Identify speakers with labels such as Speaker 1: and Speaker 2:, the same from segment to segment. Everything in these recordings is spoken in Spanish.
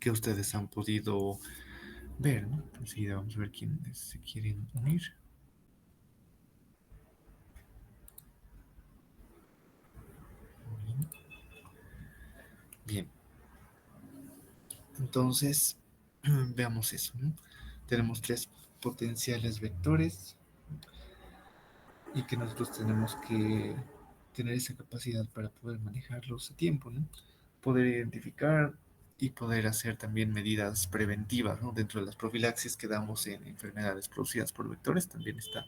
Speaker 1: que ustedes han podido ver, ¿no? Enseguida vamos a ver quiénes se quieren unir. Bien, entonces veamos eso, ¿no? Tenemos tres potenciales vectores y que nosotros tenemos que tener esa capacidad para poder manejarlos a tiempo, ¿no? Poder identificar y poder hacer también medidas preventivas, ¿no? Dentro de las profilaxis que damos en enfermedades producidas por vectores, también está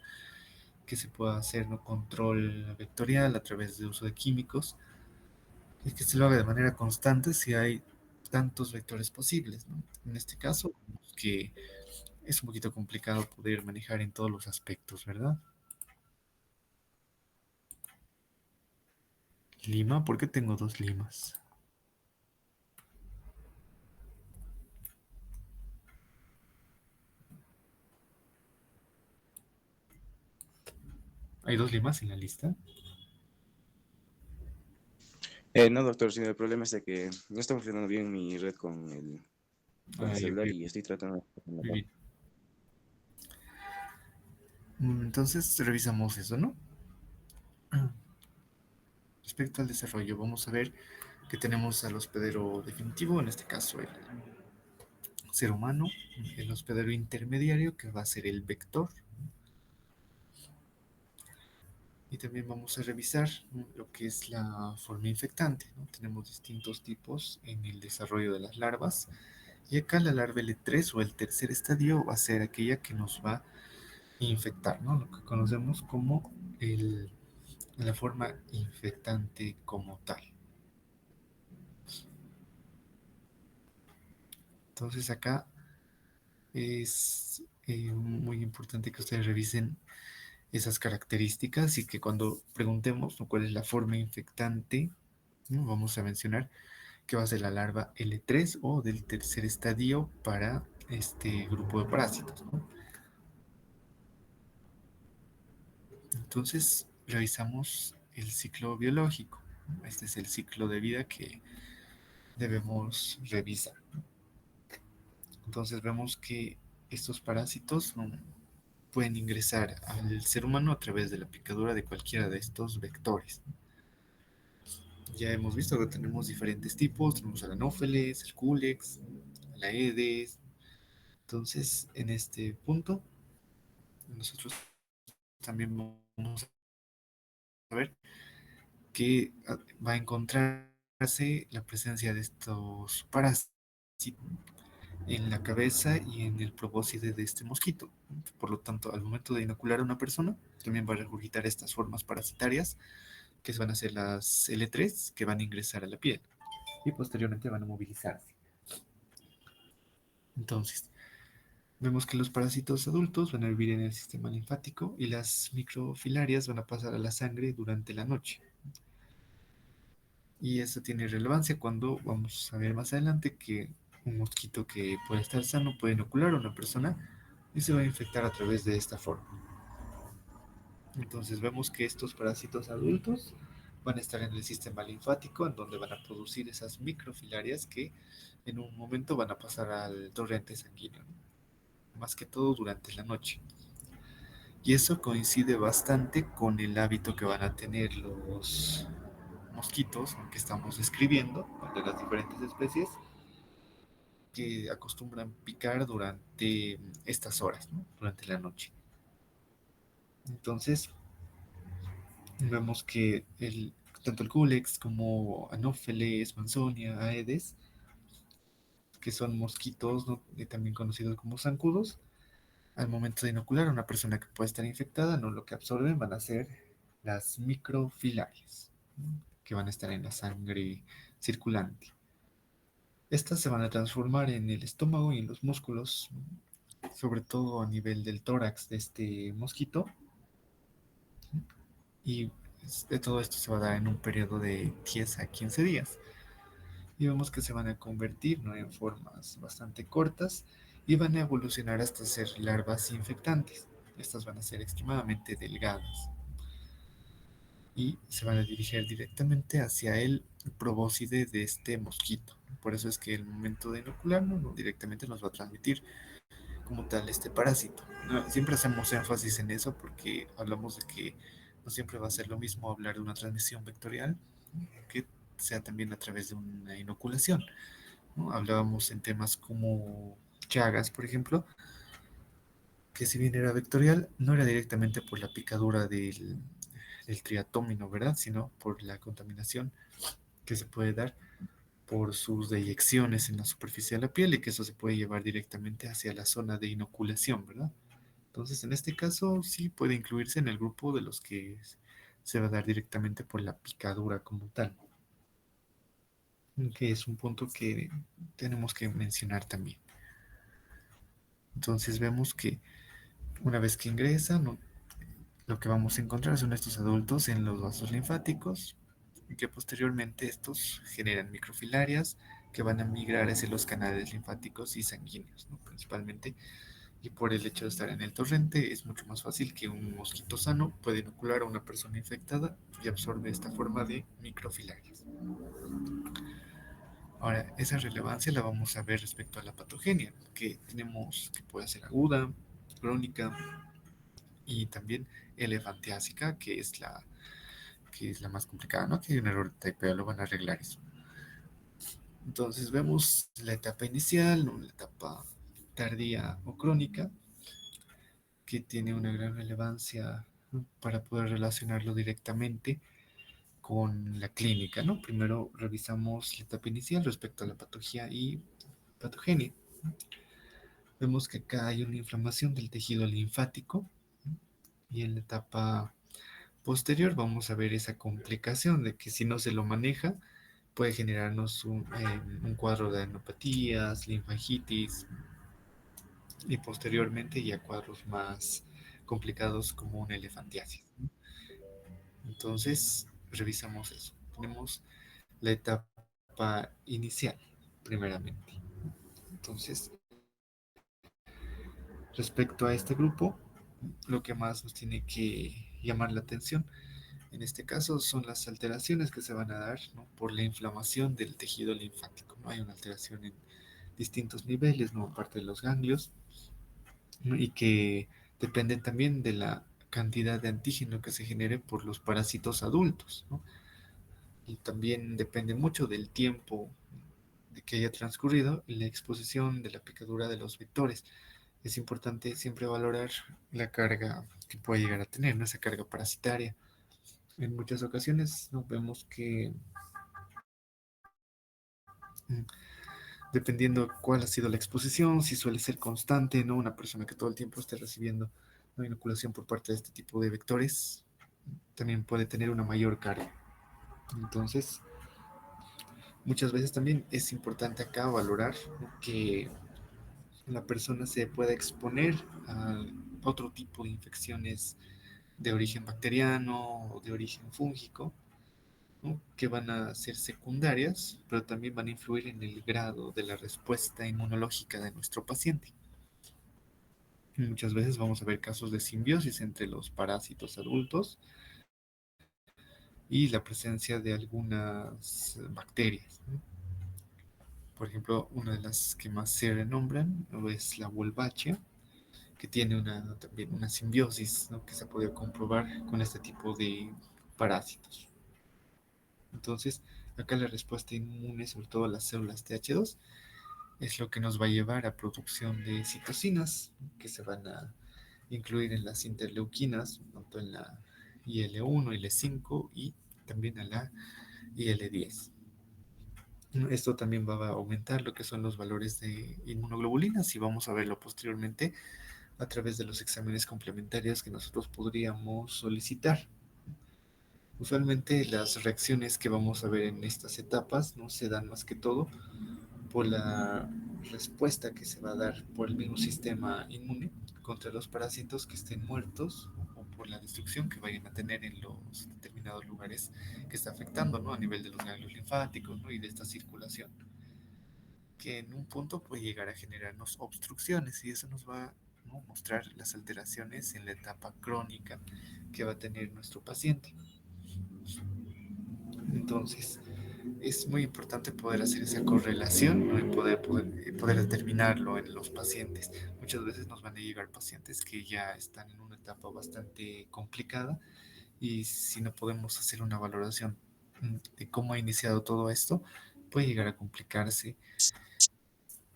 Speaker 1: que se pueda hacer, ¿no? Control vectorial a través de uso de químicos y que se lo haga de manera constante si hay tantos vectores posibles, ¿no? En este caso, vemos que es un poquito complicado poder manejar en todos los aspectos, ¿verdad? Lima, ¿por qué tengo dos limas? ¿Hay dos limas en la lista?
Speaker 2: No, doctor, sino el problema es de que no está funcionando bien mi red con el
Speaker 1: Ay, ok,
Speaker 2: celular y estoy tratando
Speaker 1: muy
Speaker 2: de...
Speaker 1: bien. Entonces revisamos eso, ¿no? Respecto al desarrollo, vamos a ver que tenemos al hospedero definitivo, en este caso el ser humano, el hospedero intermediario, que va a ser el vector, y también vamos a revisar, ¿no? Lo que es la forma infectante, ¿no? Tenemos distintos tipos en el desarrollo de las larvas, y acá la larva L3 o el tercer estadio va a ser aquella que nos va a infectar, ¿no? Lo que conocemos como la forma infectante como tal. Entonces acá es muy importante que ustedes revisen esas características y que cuando preguntemos, ¿no? cuál es la forma infectante, ¿no? Vamos a mencionar que va a ser la larva L3 o del tercer estadio para este grupo de parásitos, ¿no? Entonces, revisamos el ciclo biológico. Este es el ciclo de vida que debemos revisar. Entonces, vemos que estos parásitos pueden ingresar al ser humano a través de la picadura de cualquiera de estos vectores. Ya hemos visto que tenemos diferentes tipos, tenemos al Anopheles, el Culex, la Aedes. Entonces, en este punto, nosotros también vamos a ver que va a encontrarse la presencia de estos parásitos en la cabeza y en el probóscide de este mosquito. Por lo tanto, al momento de inocular a una persona, también va a regurgitar estas formas parasitarias, que van a ser las L3, que van a ingresar a la piel y posteriormente van a movilizarse. Entonces, vemos que los parásitos adultos van a vivir en el sistema linfático y las microfilarias van a pasar a la sangre durante la noche. Y eso tiene relevancia cuando vamos a ver más adelante que un mosquito que puede estar sano puede inocular a una persona y se va a infectar a través de esta forma. Entonces vemos que estos parásitos adultos van a estar en el sistema linfático, en donde van a producir esas microfilarias que en un momento van a pasar al torrente sanguíneo, ¿no? Más que todo durante la noche. Y eso coincide bastante con el hábito que van a tener los mosquitos que estamos describiendo, de las diferentes especies, que acostumbran picar durante estas horas, ¿no? Durante la noche. Entonces, vemos que tanto el Culex como Anopheles, Mansonia, Aedes, que son mosquitos, ¿no? También conocidos como zancudos, al momento de inocular a una persona que puede estar infectada, no lo que absorben van a ser las microfilarias, ¿no? Que van a estar en la sangre circulante. Estas se van a transformar en el estómago y en los músculos, sobre todo a nivel del tórax de este mosquito, y de todo esto se va a dar en un periodo de 10 a 15 días. Y vemos que se van a convertir, ¿no? en formas bastante cortas y van a evolucionar hasta ser larvas infectantes. Estas van a ser extremadamente delgadas y se van a dirigir directamente hacia el probóscide de este mosquito. Por eso es que el momento de inocular no directamente nos va a transmitir como tal este parásito. No, siempre hacemos énfasis en eso porque hablamos de que no siempre va a ser lo mismo hablar de una transmisión vectorial que sea también a través de una inoculación, ¿no? Hablábamos en temas como Chagas, por ejemplo, que si bien era vectorial, no era directamente por la picadura del triatómino, ¿verdad? Sino por la contaminación que se puede dar por sus deyecciones en la superficie de la piel y que eso se puede llevar directamente hacia la zona de inoculación, ¿verdad? Entonces, en este caso, sí puede incluirse en el grupo de los que se va a dar directamente por la picadura como tal, que es un punto que tenemos que mencionar también. Entonces, vemos que una vez que ingresa, lo que vamos a encontrar son estos adultos en los vasos linfáticos, y que posteriormente estos generan microfilarias que van a migrar hacia los canales linfáticos y sanguíneos, ¿no? Principalmente, y por el hecho de estar en el torrente es mucho más fácil que un mosquito sano pueda inocular a una persona infectada y absorbe esta forma de microfilarias. Ahora, esa relevancia la vamos a ver respecto a la patogenia, que tenemos que puede ser aguda, crónica y también elefantiásica, que es la más complicada, ¿no? Que hay un error de typeo, lo van a arreglar eso. Entonces vemos la etapa inicial, ¿no? La etapa tardía o crónica, que tiene una gran relevancia, ¿no? Para poder relacionarlo directamente con la clínica, ¿no? Primero revisamos la etapa inicial respecto a la patología y patogenia. Vemos que acá hay una inflamación del tejido linfático, ¿no? Y en la etapa posterior vamos a ver esa complicación de que si no se lo maneja puede generarnos un cuadro de adenopatías, linfangitis y posteriormente ya cuadros más complicados como una elefantiasis. Entonces, revisamos eso. Tenemos la etapa inicial, primeramente. Entonces, respecto a este grupo, lo que más nos tiene que llamar la atención en este caso son las alteraciones que se van a dar, ¿no? Por la inflamación del tejido linfático, ¿no? Hay una alteración en distintos niveles, ¿no? Aparte de los ganglios, ¿no? Y que dependen también de la cantidad de antígeno que se genere por los parásitos adultos, ¿no? Y también depende mucho del tiempo de que haya transcurrido y la exposición de la picadura de los vectores. Es importante siempre valorar la carga que puede llegar a tener, ¿no? Esa carga parasitaria. En muchas ocasiones nos vemos que mm, dependiendo cuál ha sido la exposición, si suele ser constante, ¿no? Una persona que todo el tiempo esté recibiendo una inoculación por parte de este tipo de vectores también puede tener una mayor carga. Entonces, muchas veces también es importante acá valorar, ¿no? Que la persona se pueda exponer a otro tipo de infecciones de origen bacteriano o de origen fúngico, ¿no? Que van a ser secundarias, pero también van a influir en el grado de la respuesta inmunológica de nuestro paciente. Muchas veces vamos a ver casos de simbiosis entre los parásitos adultos y la presencia de algunas bacterias, ¿no? Por ejemplo, una de las que más se renombran es la Wolbachia, que tiene también una simbiosis, ¿no? Que se ha podido comprobar con este tipo de parásitos. Entonces, acá la respuesta inmune, sobre todo a las células TH2, es lo que nos va a llevar a producción de citocinas, que se van a incluir en las interleuquinas, tanto en la IL-1, IL-5 y también a la IL-10. Esto también va a aumentar lo que son los valores de inmunoglobulinas y vamos a verlo posteriormente a través de los exámenes complementarios que nosotros podríamos solicitar. Usualmente las reacciones que vamos a ver en estas etapas no se dan más que todo por la respuesta que se va a dar por el mismo sistema inmune contra los parásitos que estén muertos o por la destrucción que vayan a tener en los determinados lugares que está afectando, ¿no? A nivel de los ganglios linfáticos, ¿no? Y de esta circulación, que en un punto puede llegar a generarnos obstrucciones y eso nos va a, ¿no? Mostrar las alteraciones en la etapa crónica que va a tener nuestro paciente. Entonces, es muy importante poder hacer esa correlación, ¿no? Y poder determinarlo en los pacientes. Muchas veces nos van a llegar pacientes que ya están en una etapa bastante complicada y si no podemos hacer una valoración de cómo ha iniciado todo esto, puede llegar a complicarse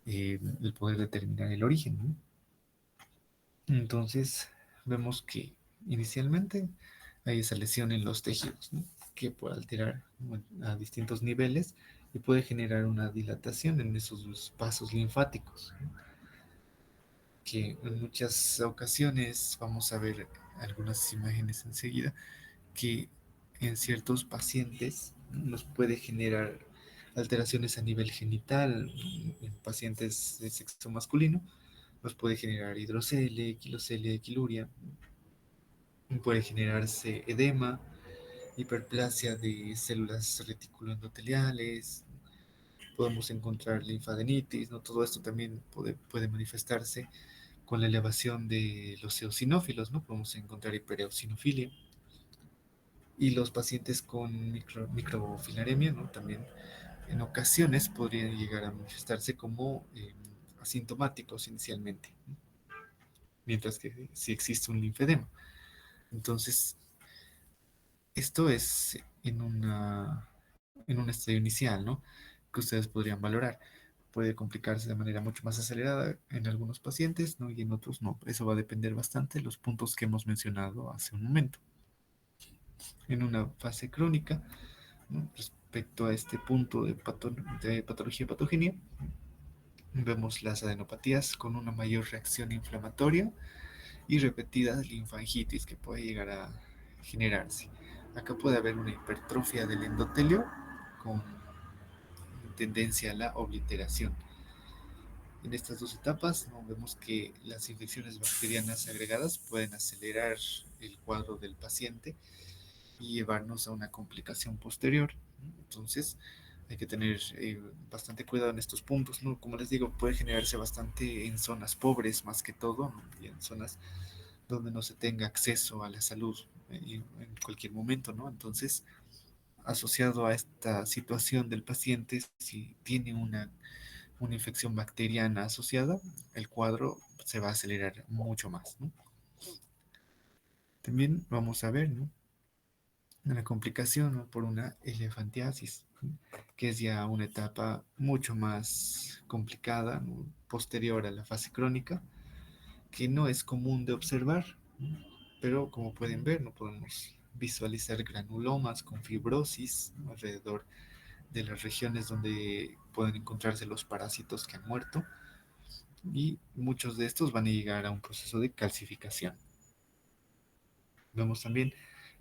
Speaker 1: el poder determinar el origen, ¿no? Entonces, vemos que inicialmente hay esa lesión en los tejidos, ¿no? Que puede alterar, bueno, a distintos niveles y puede generar una dilatación en esos vasos linfáticos, ¿no? Que en muchas ocasiones vamos a ver algunas imágenes enseguida que en ciertos pacientes nos puede generar alteraciones a nivel genital, en pacientes de sexo masculino, nos puede generar hidrocelia, quilocelia, quiluria, puede generarse edema, hiperplasia de células reticuloendoteliales, podemos encontrar linfadenitis, ¿no? Todo esto también puede manifestarse con la elevación de los eosinófilos, ¿no? Podemos encontrar hipereosinofilia. Y los pacientes con microfilaremia, ¿no? También en ocasiones podrían llegar a manifestarse como asintomáticos inicialmente, ¿no? Mientras que si existe un linfedema. Entonces, esto es en un estadio inicial, ¿no? Que ustedes podrían valorar. Puede complicarse de manera mucho más acelerada en algunos pacientes, ¿no? Y en otros no. Eso va a depender bastante de los puntos que hemos mencionado hace un momento. En una fase crónica, ¿no? Respecto a este punto de patología y patogenia, vemos las adenopatías con una mayor reacción inflamatoria y repetidas linfangitis que puede llegar a generarse. Acá puede haber una hipertrofia del endotelio con tendencia a la obliteración. En estas dos etapas, ¿no? Vemos que las infecciones bacterianas agregadas pueden acelerar el cuadro del paciente y llevarnos a una complicación posterior. Entonces, hay que tener bastante cuidado en estos puntos, ¿no? Como les digo, puede generarse bastante en zonas pobres más que todo, ¿no? Y en zonas donde no se tenga acceso a la salud en cualquier momento, ¿no? Entonces, asociado a esta situación del paciente, si tiene una infección bacteriana asociada, el cuadro se va a acelerar mucho más, ¿no? También vamos a ver, ¿no? Una complicación, ¿no? Por una elefantiasis, ¿no? Que es ya una etapa mucho más complicada, ¿no? Posterior a la fase crónica, que no es común de observar, ¿no? Pero como pueden ver, no podemos visualizar granulomas con fibrosis, ¿no? Alrededor de las regiones donde pueden encontrarse los parásitos que han muerto y muchos de estos van a llegar a un proceso de calcificación. Vemos también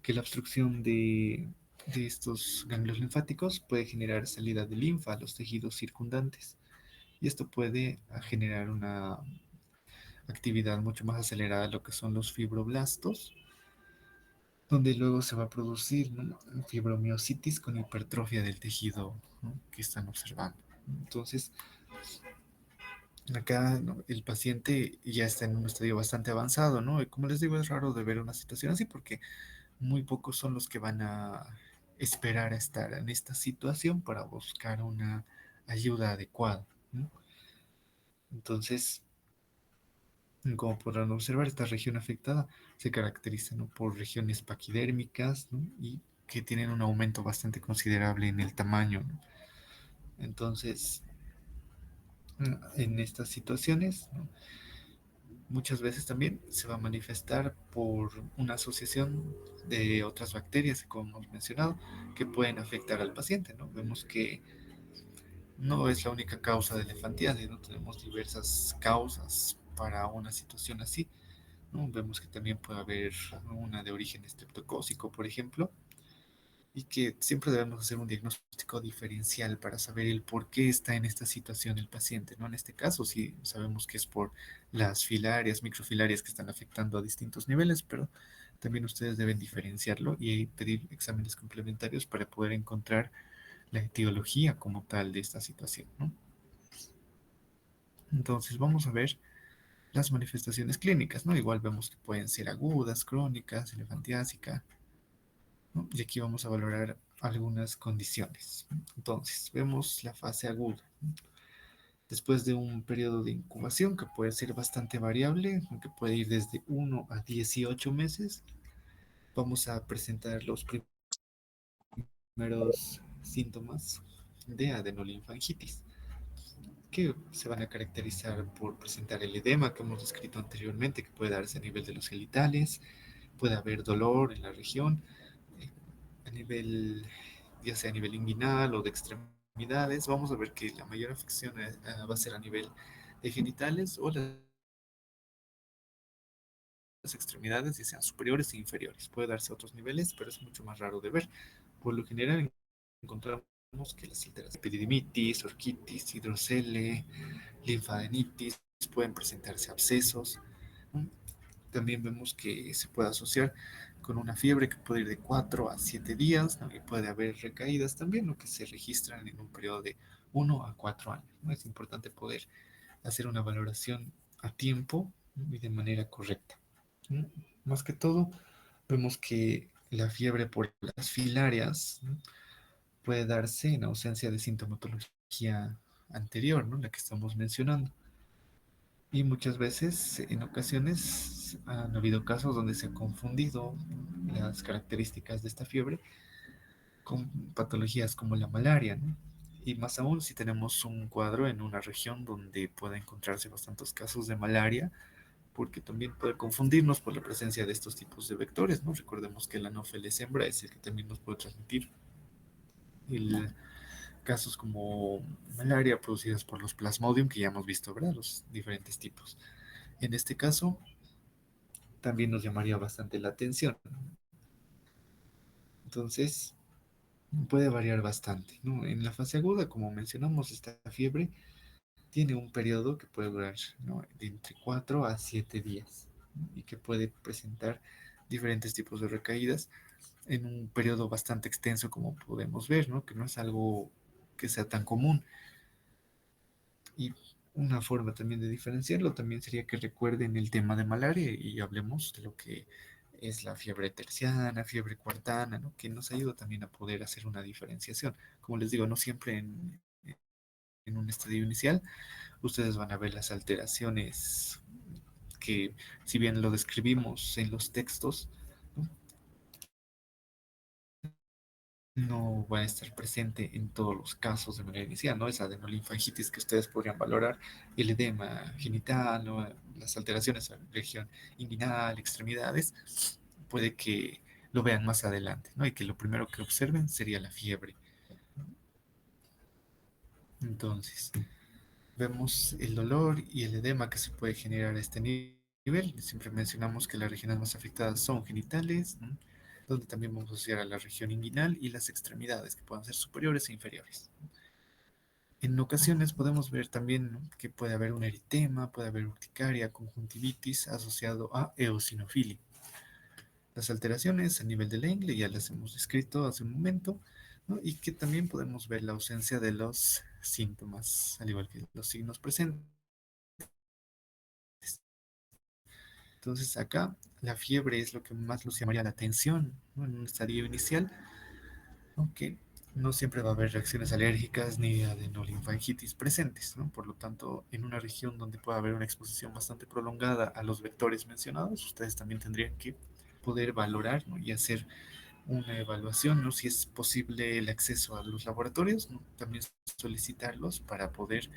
Speaker 1: que la obstrucción de estos ganglios linfáticos puede generar salida de linfa a los tejidos circundantes y esto puede generar una actividad mucho más acelerada de lo que son los fibroblastos, donde luego se va a producir, ¿no? Fibromiositis con hipertrofia del tejido, ¿no? Que están observando. Entonces, acá, ¿no? El paciente ya está en un estadio bastante avanzado, ¿no? Y como les digo, es raro de ver una situación así porque muy pocos son los que van a esperar a estar en esta situación para buscar una ayuda adecuada, ¿no? Entonces, como podrán observar, esta región afectada se caracteriza, ¿no? Por regiones paquidérmicas, ¿no? Y que tienen un aumento bastante considerable en el tamaño, ¿no? Entonces, en estas situaciones, ¿no? Muchas veces también se va a manifestar por una asociación de otras bacterias, como hemos mencionado, que pueden afectar al paciente, ¿no? Vemos que no es la única causa de elefantiasis, ¿no? Tenemos diversas causas para una situación así, ¿no? Vemos que también puede haber una de origen estreptocócico, por ejemplo, y que siempre debemos hacer un diagnóstico diferencial para saber el por qué está en esta situación el paciente, ¿no? En este caso, sí sabemos que es por las filarias, microfilarias que están afectando a distintos niveles, pero también ustedes deben diferenciarlo y pedir exámenes complementarios para poder encontrar la etiología como tal de esta situación, ¿no? Entonces, vamos a ver las manifestaciones clínicas, ¿no? Igual vemos que pueden ser agudas, crónicas, elefantiásica, ¿no? Y aquí vamos a valorar algunas condiciones. Entonces, vemos la fase aguda. Después de un periodo de incubación que puede ser bastante variable, que puede ir desde 1 a 18 meses, vamos a presentar los primeros síntomas de adenolinfangitis, que se van a caracterizar por presentar el edema que hemos descrito anteriormente, que puede darse a nivel de los genitales, puede haber dolor en la región, eh, a nivel, ya sea a nivel inguinal o de extremidades. Vamos a ver que la mayor afección va a ser a nivel de genitales o las extremidades, ya sean superiores e inferiores. Puede darse a otros niveles, pero es mucho más raro de ver. Por lo general encontramos que las alteraciones, epididimitis, orquitis, hidrocele, linfadenitis, pueden presentarse abscesos. También vemos que se puede asociar con una fiebre que puede ir de 4 a 7 días, ¿no? Y puede haber recaídas también, lo que se registran en un periodo de 1 a 4 años, ¿no? Es importante poder hacer una valoración a tiempo, ¿no? Y de manera correcta, ¿no? Más que todo, vemos que la fiebre por las filarias, ¿no? Puede darse en ausencia de sintomatología anterior, ¿no? La que estamos mencionando. Y muchas veces, en ocasiones, han habido casos donde se han confundido las características de esta fiebre con patologías como la malaria, ¿no? Y más aún si tenemos un cuadro en una región donde pueda encontrarse bastantes casos de malaria, porque también puede confundirnos por la presencia de estos tipos de vectores, ¿no? Recordemos que el anófeles hembra es el que también nos puede transmitir el, casos como malaria producidas por los plasmodium, que ya hemos visto, ¿verdad? Los diferentes tipos. En este caso, también nos llamaría bastante la atención. Entonces, puede variar bastante, ¿no? En la fase aguda, como mencionamos, esta fiebre tiene un periodo que puede durar, ¿no? De entre 4 a 7 días, ¿no? Y que puede presentar diferentes tipos de recaídas en un periodo bastante extenso, como podemos ver, ¿no? Que no es algo que sea tan común. Y una forma también de diferenciarlo también sería que recuerden el tema de malaria y hablemos de lo que es la fiebre terciana, fiebre cuartana, ¿no? Que nos ayuda también a poder hacer una diferenciación. Como les digo, no siempre en un estadio inicial ustedes van a ver las alteraciones que, si bien lo describimos en los textos, ¿no? No va a estar presente en todos los casos de manera inicial, ¿no? Esa adenolinfangitis que ustedes podrían valorar, el edema genital, ¿no? Las alteraciones en la región inguinal, extremidades, puede que lo vean más adelante, ¿no? Y que lo primero que observen sería la fiebre. Entonces, vemos el dolor y el edema que se puede generar a este nivel. Siempre mencionamos que las regiones más afectadas son genitales, ¿no? Donde también vamos a asociar a la región inguinal y las extremidades, que pueden ser superiores e inferiores. En ocasiones podemos ver también, ¿no? Que puede haber un eritema, puede haber urticaria, conjuntivitis asociado a eosinofilia. Las alteraciones a nivel de la ingle ya las hemos descrito hace un momento, ¿no? Y que también podemos ver la ausencia de los síntomas, al igual que los signos presentes. Entonces acá la fiebre es lo que más nos llamaría la atención, ¿no? En un estadio inicial, aunque no siempre va a haber reacciones alérgicas ni adenolinfangitis presentes, ¿no? Por lo tanto, en una región donde pueda haber una exposición bastante prolongada a los vectores mencionados, ustedes también tendrían que poder valorar, ¿no? Y hacer una evaluación, ¿no? Si es posible el acceso a los laboratorios, ¿no? También solicitarlos para poder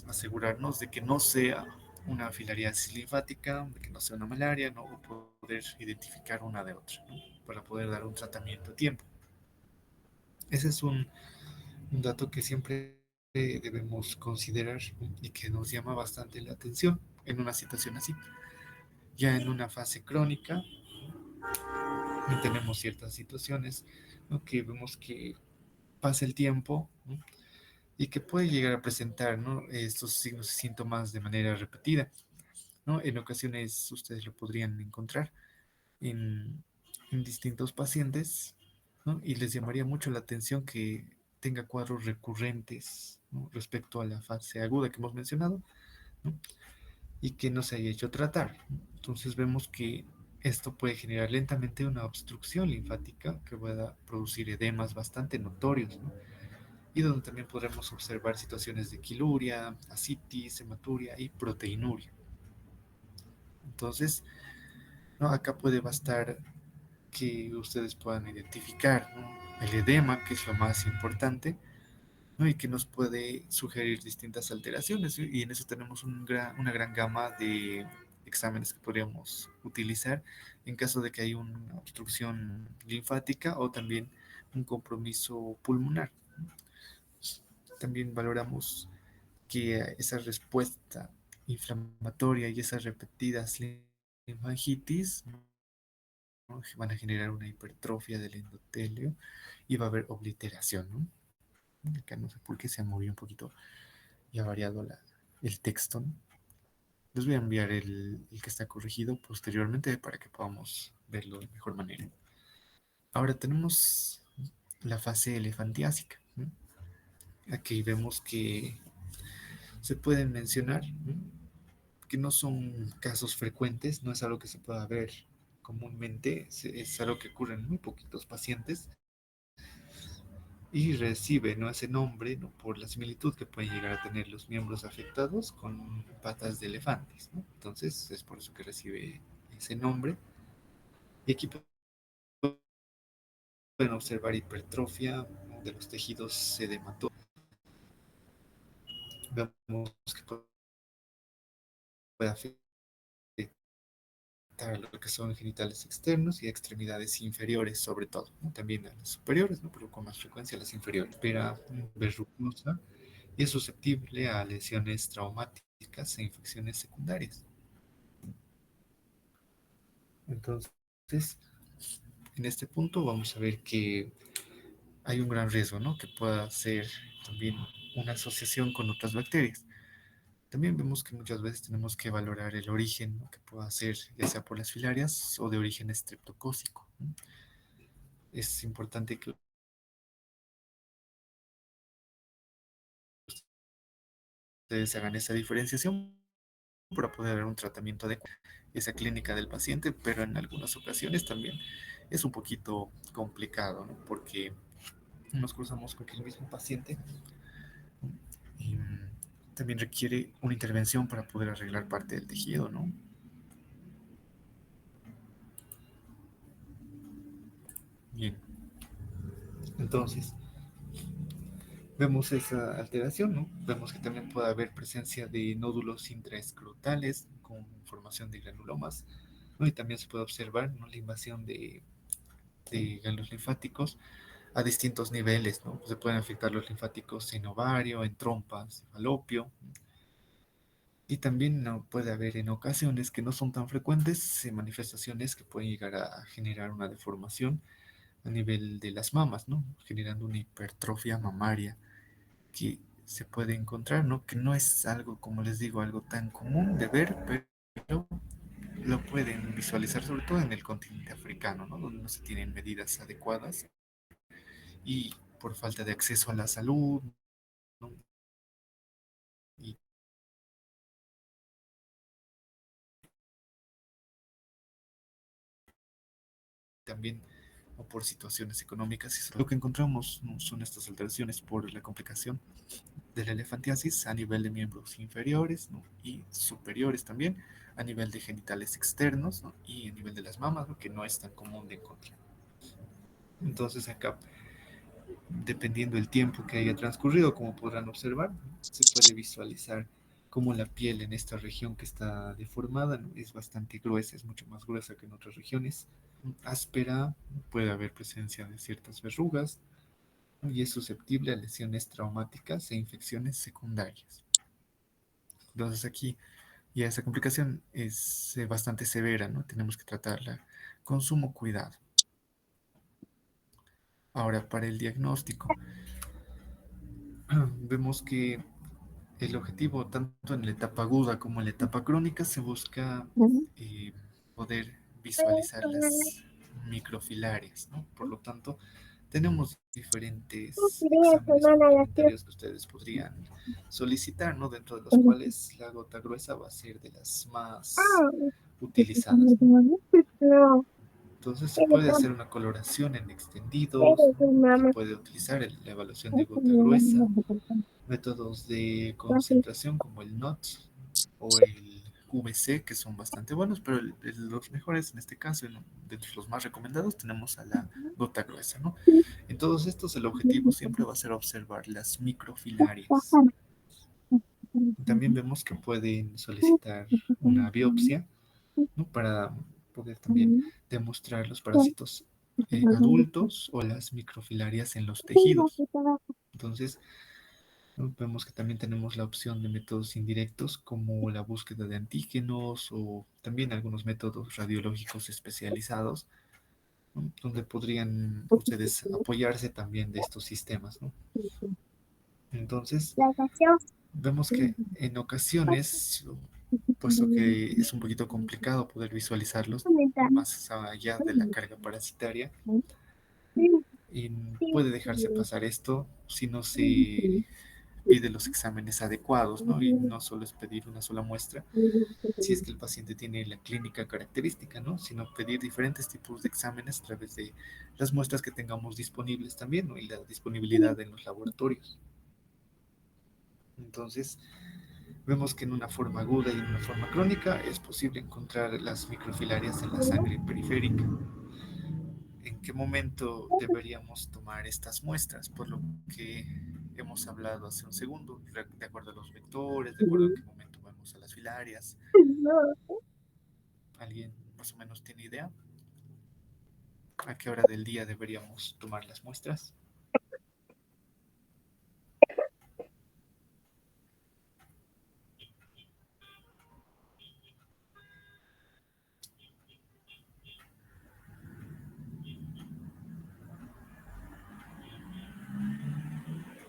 Speaker 1: asegurarnos de que no sea una filariasis linfática, de que no sea una malaria, ¿no? O poder identificar una de otra, ¿no? Para poder dar un tratamiento a tiempo. Ese es un dato que siempre debemos considerar, ¿no? Y que nos llama bastante la atención en una situación así. Ya en una fase crónica, tenemos ciertas situaciones, ¿no? Que vemos que pasa el tiempo, ¿no? Y que puede llegar a presentar, ¿no? Estos signos y síntomas de manera repetida, ¿no? En ocasiones ustedes lo podrían encontrar en, en distintos pacientes, ¿no? Y les llamaría mucho la atención que tenga cuadros recurrentes, ¿no? Respecto a la fase aguda que hemos mencionado, ¿no? Y que no se haya hecho tratar. Entonces vemos que Esto puede generar lentamente una obstrucción linfática que pueda producir edemas bastante notorios, ¿no? Y donde también podremos observar situaciones de quiluria, ascitis, hematuria y proteinuria. Entonces, ¿no? Acá puede bastar que ustedes puedan identificar, ¿no? El edema, que es lo más importante, ¿no? Y que nos puede sugerir distintas alteraciones, ¿sí? Y en eso tenemos una gran gama de exámenes que podríamos utilizar en caso de que haya una obstrucción linfática o también un compromiso pulmonar. También valoramos que esa respuesta inflamatoria y esas repetidas linfangitis, ¿no? Van a generar una hipertrofia del endotelio y va a haber obliteración, ¿no? Acá no sé por qué se ha movido un poquito y ha variado el texto, ¿no? Les voy a enviar el que está corregido posteriormente para que podamos verlo de mejor manera. Ahora tenemos la fase elefantiásica, ¿no? Aquí vemos que se pueden mencionar, ¿no? Que no son casos frecuentes, no es algo que se pueda ver comúnmente, es algo que ocurre en muy poquitos pacientes y recibe, ¿no? Ese nombre, ¿no? Por la similitud que pueden llegar a tener los miembros afectados con patas de elefantes, ¿no? Entonces es por eso que recibe ese nombre. Y aquí pueden observar hipertrofia de los tejidos edematógenos. Vemos que puede afectar lo que son genitales externos y extremidades inferiores, sobre todo, ¿no? También a las superiores, ¿no? Pero con más frecuencia a las inferiores. Espera verrucosa y es susceptible a lesiones traumáticas e infecciones secundarias. Entonces, en este punto vamos a ver que hay un gran riesgo, ¿no? Que pueda ser también una asociación con otras bacterias. También vemos que muchas veces tenemos que valorar el origen, ¿no? Que pueda ser ya sea por las filarias o de origen estreptocócico, ¿no? Es importante que ustedes hagan esa diferenciación para poder dar un tratamiento adecuado a esa clínica del paciente, pero en algunas ocasiones también es un poquito complicado, ¿no? Porque nos cruzamos con que el mismo paciente y también requiere una intervención para poder arreglar parte del tejido, ¿no? Bien, entonces vemos esa alteración, ¿no? Vemos que también puede haber presencia de nódulos intraescrotales con formación de granulomas, ¿no? Y también se puede observar, ¿no? La invasión de ganglios linfáticos a distintos niveles, ¿no? Se pueden afectar los linfáticos en ovario, en trompas, falopio. Y también no puede haber en ocasiones que no son tan frecuentes manifestaciones que pueden llegar a generar una deformación a nivel de las mamas, ¿no? Generando una hipertrofia mamaria que se puede encontrar, ¿no? Que no es algo, como les digo, algo tan común de ver, pero lo pueden visualizar sobre todo en el continente africano, ¿no? Donde no se tienen medidas adecuadas y por falta de acceso a la salud, ¿no? Y también o por situaciones económicas. Y lo que encontramos, ¿no? Son estas alteraciones por la complicación de la elefantiasis a nivel de miembros inferiores, ¿no? Y superiores también, a nivel de genitales externos, ¿no? Y a nivel de las mamas, ¿no? Que no es tan común de encontrar. Entonces acá, dependiendo del tiempo que haya transcurrido, como podrán observar, ¿no? Se puede visualizar cómo la piel en esta región que está deformada, ¿no? Es bastante gruesa, es mucho más gruesa que en otras regiones. Áspera, puede haber presencia de ciertas verrugas y es susceptible a lesiones traumáticas e infecciones secundarias. Entonces aquí ya esa complicación es bastante severa, ¿no? Tenemos que tratarla con sumo cuidado. Ahora, para el diagnóstico, vemos que el objetivo, tanto en la etapa aguda como en la etapa crónica, se busca eh, poder visualizar las microfilarias, ¿no? Por lo tanto, tenemos diferentes exámenes complementarios que ustedes podrían solicitar, ¿no? Dentro de los cuales la gota gruesa va a ser de las más utilizadas, ¿no? Entonces se puede hacer una coloración en extendidos, ¿no? Se puede utilizar la evaluación de gota gruesa, métodos de concentración como el NOT o el VC, que son bastante buenos, pero los mejores en este caso, de los más recomendados, tenemos a la gota gruesa, ¿no? En todos estos el objetivo siempre va a ser observar las microfilarias. También vemos que pueden solicitar una biopsia, ¿no? Para poder también demostrar los parásitos adultos o las microfilarias en los tejidos. Entonces, ¿no? Vemos que también tenemos la opción de métodos indirectos como la búsqueda de antígenos o también algunos métodos radiológicos especializados, ¿no? Donde podrían ustedes apoyarse también de estos sistemas, ¿no? Entonces, vemos que en ocasiones, puesto que es un poquito complicado poder visualizarlos más allá de la carga parasitaria, y puede dejarse pasar esto si no se pide los exámenes adecuados, ¿no? Y no solo es pedir una sola muestra, si es que el paciente tiene la clínica característica, ¿no? Sino pedir diferentes tipos de exámenes a través de las muestras que tengamos disponibles también, ¿no? Y la disponibilidad en los laboratorios. Entonces, vemos que en una forma aguda y en una forma crónica es posible encontrar las microfilarias en la sangre periférica. ¿En qué momento deberíamos tomar estas muestras? Por lo que hemos hablado hace un segundo, de acuerdo a los vectores, de acuerdo a qué momento vemos a las filarias. ¿Alguien más o menos tiene idea? ¿A qué hora del día deberíamos tomar las muestras?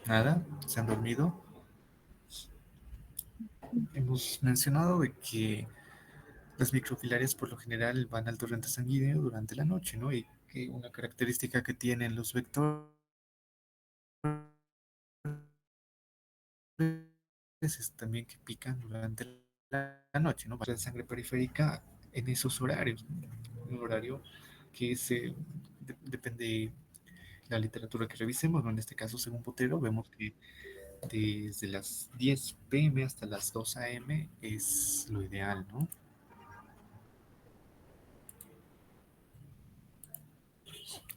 Speaker 1: ¿Nada? ¿Se han dormido? Hemos mencionado de que las microfilarias por lo general van al torrente sanguíneo durante la noche, ¿no? Y que una característica que tienen los vectores es también que pican durante la noche, ¿no? La sangre periférica en esos horarios, ¿no? Un horario que depende de la literatura que revisemos, ¿no? En este caso, según Botero, vemos que desde las 10 p.m. hasta las 2 a.m. es lo ideal, ¿no?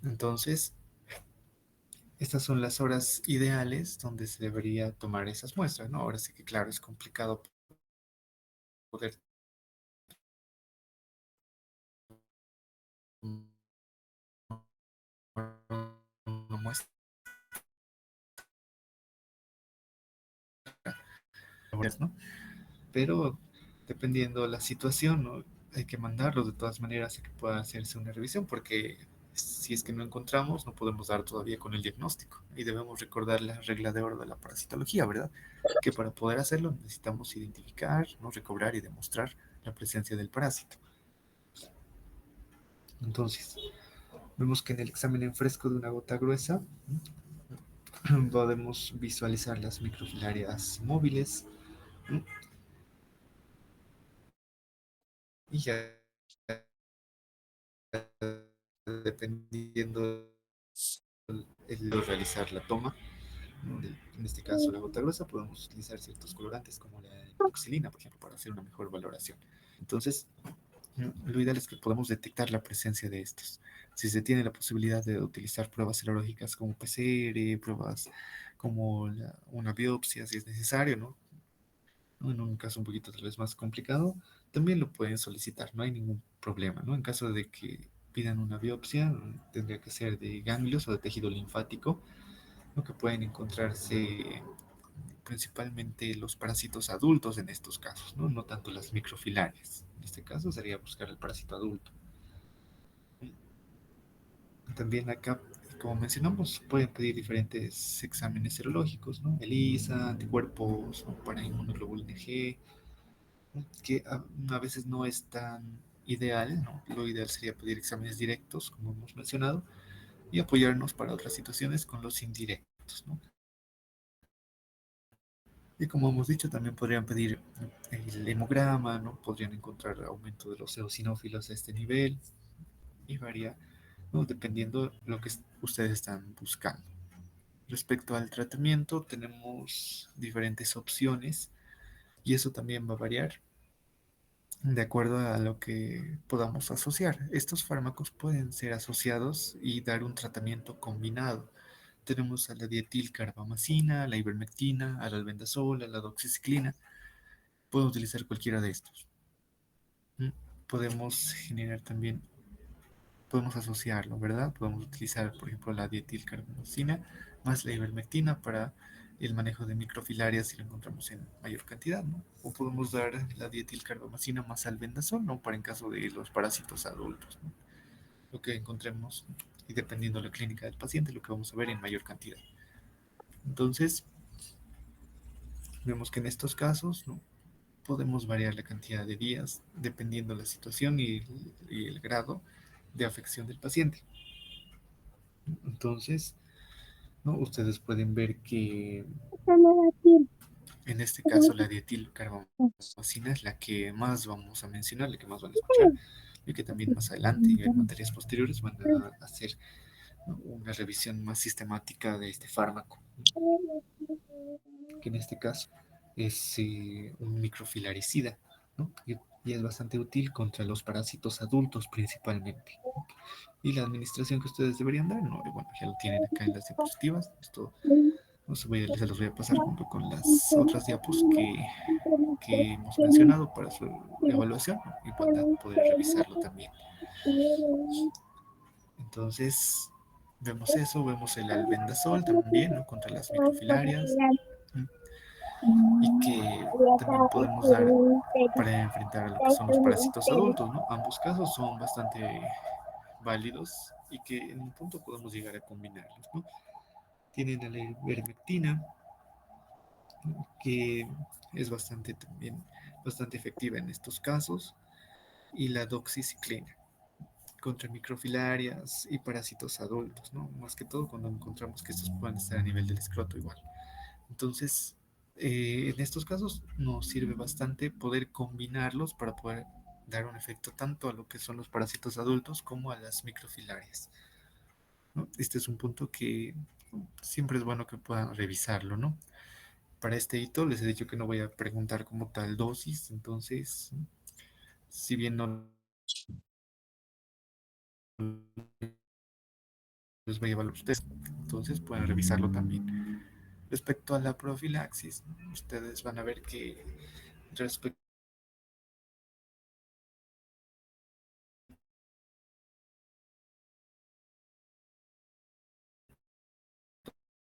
Speaker 1: Entonces, estas son las horas ideales donde se debería tomar esas muestras, ¿no? Ahora sí que, claro, es complicado poder tomar una muestra, ¿no? Pero dependiendo de la situación, ¿no? Hay que mandarlo de todas maneras a que pueda hacerse una revisión, porque si es que no encontramos, no podemos dar todavía con el diagnóstico. Y debemos recordar la regla de oro de la parasitología, ¿verdad? Que para poder hacerlo necesitamos identificar, ¿no? Recobrar y demostrar la presencia del parásito. Entonces, vemos que en el examen en fresco de una gota gruesa podemos visualizar las microfilarias móviles, ¿no? Y ya dependiendo de realizar la toma, ¿no? En este caso la gota gruesa, podemos utilizar ciertos colorantes como la epoxilina, por ejemplo, para hacer una mejor valoración. Entonces, lo ideal es que podamos detectar la presencia de estos. Si se tiene la posibilidad de utilizar pruebas serológicas como PCR, pruebas como una biopsia, si es necesario, ¿no? En un caso un poquito tal vez más complicado, también lo pueden solicitar, no hay ningún problema, ¿no? En caso de que pidan una biopsia, tendría que ser de ganglios o de tejido linfático, lo que pueden encontrarse principalmente los parásitos adultos en estos casos, ¿no? No tanto las microfilarias. En este caso sería buscar el parásito adulto. También acá, como mencionamos, pueden pedir diferentes exámenes serológicos, ¿no? ELISA, anticuerpos, ¿no? Para inmunoglobulina G, ¿no? Que a veces no es tan ideal, ¿no? Lo ideal sería pedir exámenes directos, como hemos mencionado, y apoyarnos para otras situaciones con los indirectos, ¿no? Y como hemos dicho, también podrían pedir el hemograma, ¿no? Podrían encontrar aumento de los eosinófilos a este nivel. y varía, ¿no?, dependiendo lo que ustedes están buscando. Respecto al tratamiento, tenemos diferentes opciones y eso también va a variar de acuerdo a lo que podamos asociar. Estos fármacos pueden ser asociados y dar un tratamiento combinado. Tenemos a la dietilcarbamazina, a la ivermectina, al albendazol, a la doxiciclina. Puedo utilizar cualquiera de estos. ¿Mm? Podemos generar también, podemos asociarlo, ¿verdad? Podemos utilizar, por ejemplo, la dietilcarbamazina más la ivermectina para el manejo de microfilarias si lo encontramos en mayor cantidad, ¿no? O podemos dar la dietilcarbamazina más albendazol, ¿no? Para en caso de los parásitos adultos, ¿no? Lo que encontremos y dependiendo de la clínica del paciente, lo que vamos a ver en mayor cantidad. Entonces, vemos que en estos casos, ¿no?, podemos variar la cantidad de días dependiendo de la situación y el grado de afección del paciente. Entonces, ¿no?, ustedes pueden ver que en este caso la dietilcarbamazina es la que más vamos a mencionar, la que más van a escuchar, y que también más adelante y en materias posteriores van a hacer, ¿no?, una revisión más sistemática de este fármaco, que en este caso es un microfilaricida, ¿no?, y es bastante útil contra los parásitos adultos principalmente. Y la administración que ustedes deberían dar, ¿no? Y bueno, ya lo tienen acá en las diapositivas. Esto se los voy a pasar junto con las otras diapos que hemos mencionado para su evaluación, ¿no?, y para poder revisarlo también. Entonces, vemos eso, vemos el albendazol también, ¿no?, contra las microfilarias, y que también podemos dar para enfrentar a lo que son los parásitos adultos, ¿no? Ambos casos son bastante válidos y que en un punto podemos llegar a combinarlos, ¿no? Tienen la ivermectina, que es bastante también bastante efectiva en estos casos, y la doxiciclina contra microfilarias y parásitos adultos, ¿no? Más que todo cuando encontramos que estos pueden estar a nivel del escroto igual. Entonces, en estos casos nos sirve bastante poder combinarlos para poder dar un efecto tanto a lo que son los parásitos adultos como a las microfilarias, ¿no? Este es un punto que siempre es bueno que puedan revisarlo, ¿no? Para este hito les he dicho que no voy a preguntar como tal dosis, entonces, si bien no les voy a evaluar ustedes, entonces pueden revisarlo también. Respecto a la profilaxis, ustedes van a ver que respecto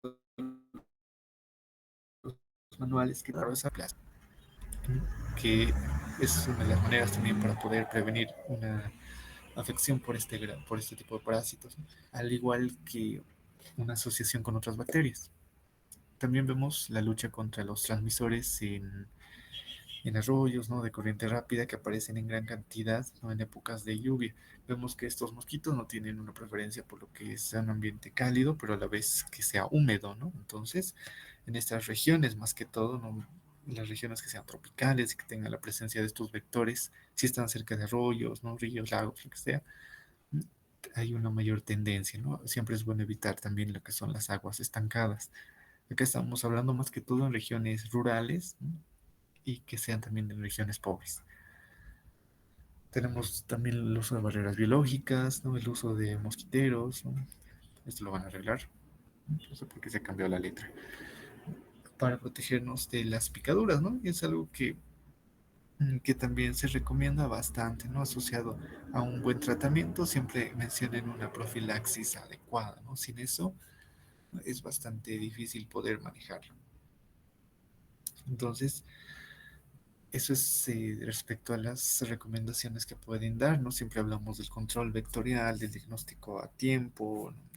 Speaker 1: a los manuales que esa plasma, que es una de las maneras también para poder prevenir una afección por este tipo de parásitos, ¿no?, al igual que una asociación con otras bacterias. También vemos la lucha contra los transmisores en arroyos, ¿no?, de corriente rápida que aparecen en gran cantidad, ¿no?, en épocas de lluvia. Vemos que estos mosquitos no tienen una preferencia por lo que sea un ambiente cálido, pero a la vez que sea húmedo, ¿no? Entonces, en estas regiones, más que todo, ¿no?, las regiones que sean tropicales y que tengan la presencia de estos vectores, si están cerca de arroyos, ¿no?, ríos, lagos, lo que sea, hay una mayor tendencia, ¿no? Siempre es bueno evitar también lo que son las aguas estancadas. Acá estamos hablando más que todo en regiones rurales, ¿no?, y que sean también en regiones pobres. Tenemos también el uso de barreras biológicas, ¿no?, el uso de mosquiteros, ¿no? Esto lo van a arreglar. No sé por qué se cambió la letra. Para protegernos de las picaduras, ¿no? Y es algo que también se recomienda bastante, ¿no? Asociado a un buen tratamiento, siempre mencionen una profilaxis adecuada, ¿no? Sin eso es bastante difícil poder manejarlo. Entonces, eso es respecto a las recomendaciones que pueden dar, ¿no? Siempre hablamos del control vectorial, del diagnóstico a tiempo, ¿no?,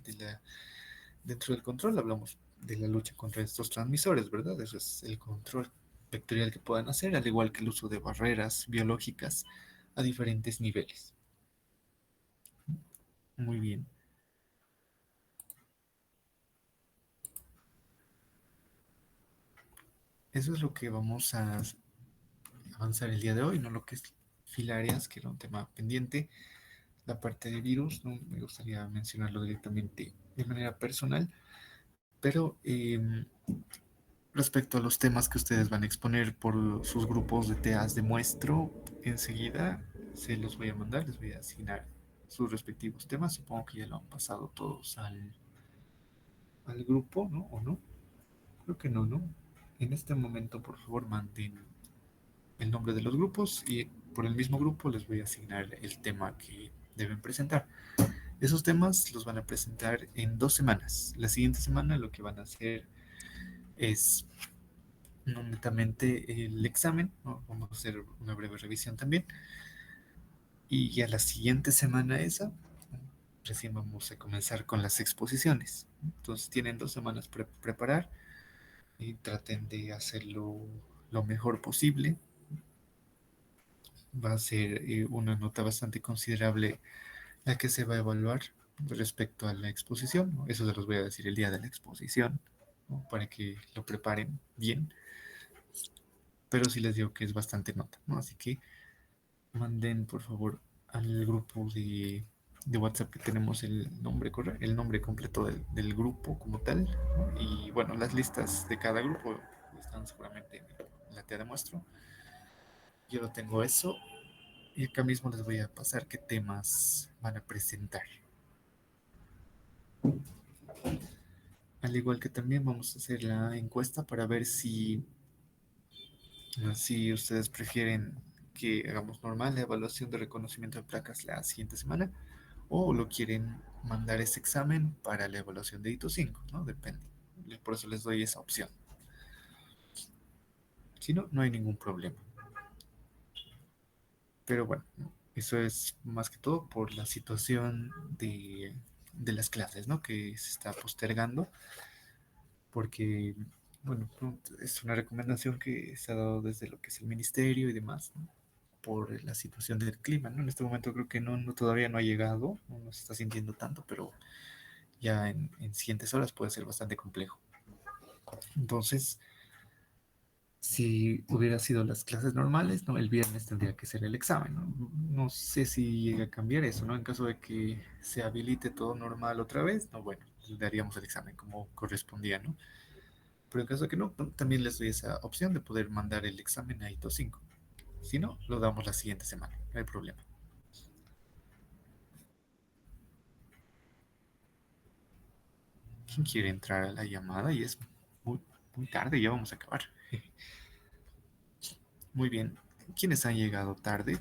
Speaker 1: dentro del control hablamos de la lucha contra estos transmisores, ¿verdad? Eso es el control vectorial que puedan hacer, al igual que el uso de barreras biológicas a diferentes niveles. Muy bien. Eso es lo que vamos a avanzar el día de hoy, no lo que es filarias, que era un tema pendiente. la parte de virus, no me gustaría mencionarlo directamente de manera personal, pero respecto a los temas que ustedes van a exponer por sus grupos de TEAs de muestro, enseguida se los voy a mandar, les voy a asignar sus respectivos temas. Supongo que ya lo han pasado todos al grupo, ¿no? ¿O no? Creo que no, ¿no? En este momento, por favor, manden el nombre de los grupos y por el mismo grupo les voy a asignar el tema que deben presentar. Esos temas los van a presentar en 2 semanas. La siguiente semana lo que van a hacer es no netamente el examen, ¿no? Vamos a hacer una breve revisión también. Y ya la siguiente semana esa, recién vamos a comenzar con las exposiciones. Entonces tienen 2 semanas para preparar y traten de hacerlo lo mejor posible. Va a ser una nota bastante considerable la que se va a evaluar respecto a la exposición, ¿no? Eso se los voy a decir el día de la exposición, ¿no? Para que lo preparen bien, pero sí les digo que es bastante nota, ¿no? Así que manden por favor al grupo de WhatsApp que tenemos el nombre completo del grupo como tal, ¿no? Y bueno, las listas de cada grupo están seguramente en la te demuestro. Yo no tengo eso y acá mismo les voy a pasar qué temas van a presentar. Al igual que también vamos a hacer la encuesta para ver si ustedes prefieren que hagamos normal la evaluación de reconocimiento de placas la siguiente semana o lo quieren mandar ese examen para la evaluación de hito 5, ¿no? Depende. Por eso les doy esa opción. Si no, no hay ningún problema. Pero bueno, eso es más que todo por la situación de las clases, ¿no? Que se está postergando porque, bueno, es una recomendación que se ha dado desde lo que es el ministerio y demás, ¿no? Por la situación del clima, ¿no? En este momento creo que todavía no ha llegado, no se está sintiendo tanto, pero ya en siguientes horas puede ser bastante complejo. Entonces, si hubiera sido las clases normales, ¿no? El viernes tendría que ser el examen, ¿no? No sé si llega a cambiar eso, ¿no? En caso de que se habilite todo normal otra vez, no, bueno, le daríamos el examen como correspondía, ¿no? Pero en caso de que no, también les doy esa opción de poder mandar el examen a hito 5. Si no, lo damos la siguiente semana, no hay problema. ¿Quién quiere entrar a la llamada? Y es muy, muy tarde, ya vamos a acabar. Muy bien. ¿Quiénes han llegado tarde?